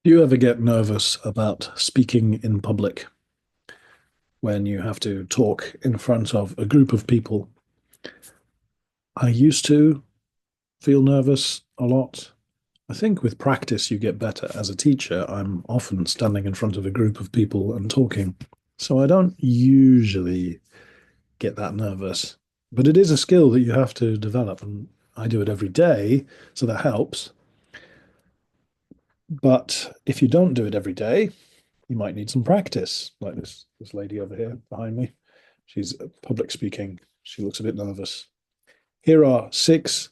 Do you ever get nervous about speaking in public when you have to talk in front of a group of people? I used to feel nervous a lot. I think with practice, you get better. As a teacher, I'm often standing in front of a group of people and talking. So I don't usually get that nervous. But it is a skill that you have to develop, and I do it every day, so that helps. But if you don't do it every day, you might need some practice, like this lady over here behind me. She's public speaking. She looks a bit nervous. Here are 6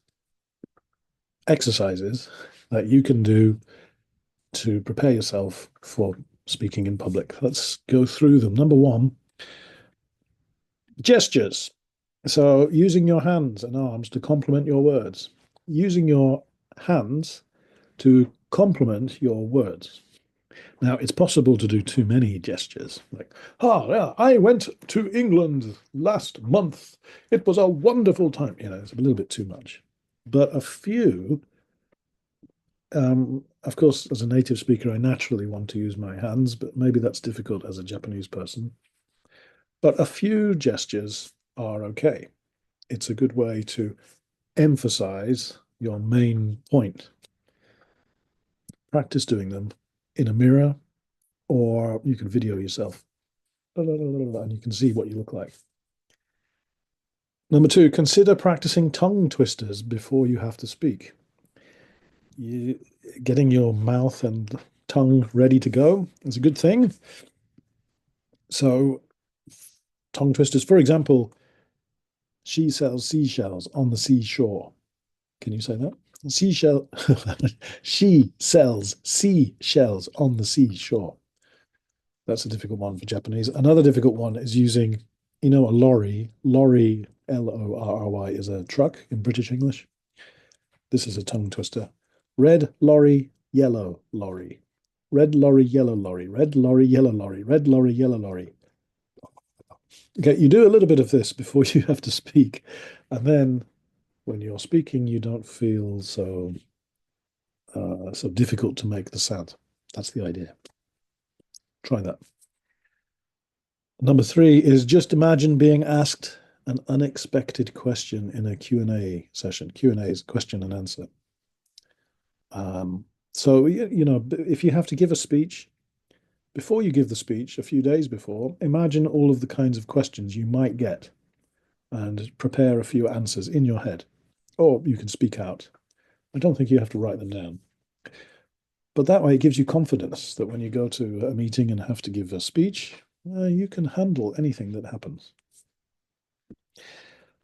exercises that you can do to prepare yourself for speaking in public. Let's go through them. Number one, gestures. So using your hands and arms to complement your words. Using your hands to complement your words. Now, it's possible to do too many gestures, like, oh, yeah, I went to England last month. It was a wonderful time. It's a little bit too much. But a few, of course, as a native speaker, I naturally want to use my hands, but maybe that's difficult as a Japanese person. But a few gestures are okay. It's a good way to emphasize your main point. Practice doing them in a mirror, or you can video yourself and you can see what you look like. Number two, consider practicing tongue twisters before you have to speak. Getting your mouth and tongue ready to go is a good thing. So, tongue twisters, for example, she sells seashells on the seashore. Can you say that? Seashell. She sells seashells on the seashore. That's a difficult one for Japanese. Another difficult one is using, a lorry. Lorry, Lorry, is a truck in British English. This is a tongue twister. Red lorry, yellow lorry. Red lorry, yellow lorry. Red lorry, yellow lorry. Red lorry, yellow lorry. Okay, you do a little bit of this before you have to speak. And then when you're speaking, you don't feel so difficult to make the sound. That's the idea. Try that. Number three is just imagine being asked an unexpected question in a Q&A session. Q&A is question and answer. So, if you have to give a speech, before you give the speech, a few days before, imagine all of the kinds of questions you might get and prepare a few answers in your head. Or you can speak out. I don't think you have to write them down. But that way it gives you confidence that when you go to a meeting and have to give a speech, you can handle anything that happens.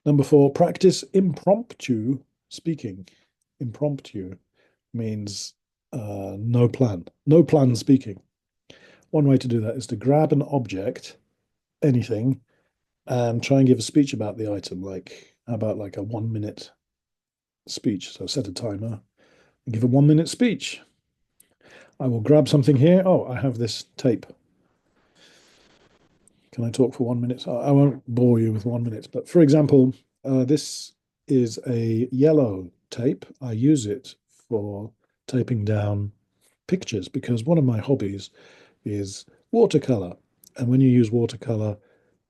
Number four, practice impromptu speaking. Impromptu means no plan speaking. One way to do that is to grab an object, anything, and try and give a speech about the item, like how about like a 1 minute speech. So set a timer and give a 1 minute speech. I will grab something here. Oh, I have this tape. Can I talk for 1 minute? I won't bore you with 1 minute, but for example, this is a yellow tape. I use it for taping down pictures because one of my hobbies is watercolor. And when you use watercolor,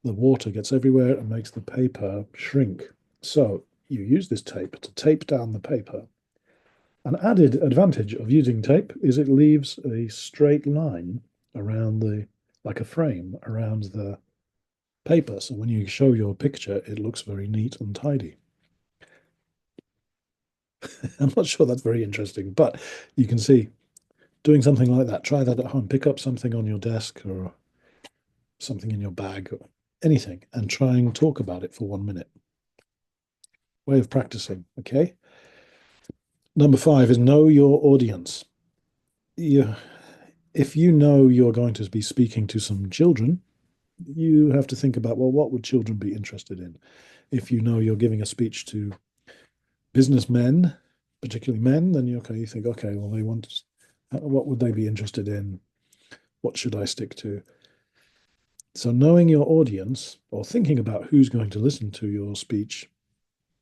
the water gets everywhere and makes the paper shrink. So you use this tape to tape down the paper. An added advantage of using tape is it leaves a straight line around like a frame around the paper. So when you show your picture, it looks very neat and tidy. I'm not sure that's very interesting, but you can see doing something like that. Try that at home. Pick up something on your desk or something in your bag or anything and try and talk about it for 1 minute. Way of practicing, okay? Number five is know your audience. If you know you're going to be speaking to some children, you have to think about, well, what would children be interested in? If you know you're giving a speech to businessmen, particularly men, then you think, okay, well, what would they be interested in? What should I stick to? So knowing your audience or thinking about who's going to listen to your speech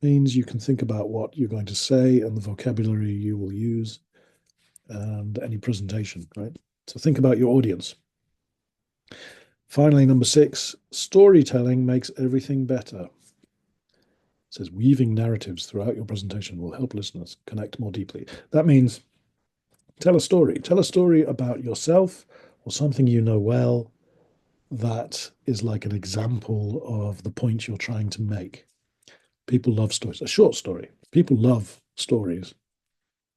means you can think about what you're going to say and the vocabulary you will use. and any presentation, right? So think about your audience. Finally, number 6, storytelling makes everything better. It says weaving narratives throughout your presentation will help listeners connect more deeply. That means tell a story. Tell a story about yourself or something you know well that is like an example of the point you're trying to make. People love stories. A short story. People love stories.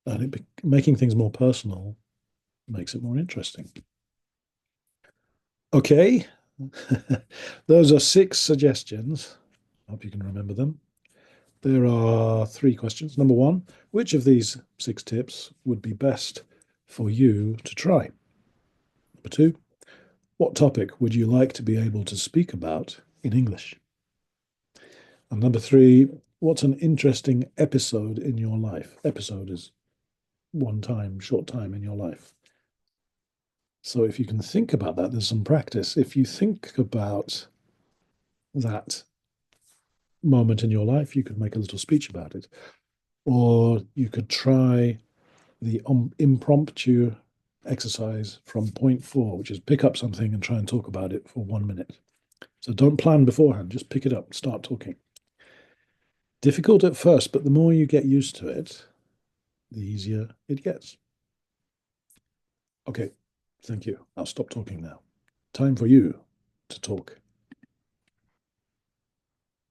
And making things more personal makes it more interesting. Okay. Those are 6 suggestions. I hope you can remember them. There are 3 questions. Number 1, which of these 6 tips would be best for you to try? Number 2, what topic would you like to be able to speak about in English? And number 3, what's an interesting episode in your life? Episode is one time, short time in your life. So if you can think about that, there's some practice. If you think about that moment in your life, you could make a little speech about it. Or you could try the impromptu exercise from point 4, which is pick up something and try and talk about it for 1 minute. So don't plan beforehand, just pick it up, start talking. Difficult at first, but the more you get used to it, the easier it gets. Okay, thank you. I'll stop talking now. Time for you to talk.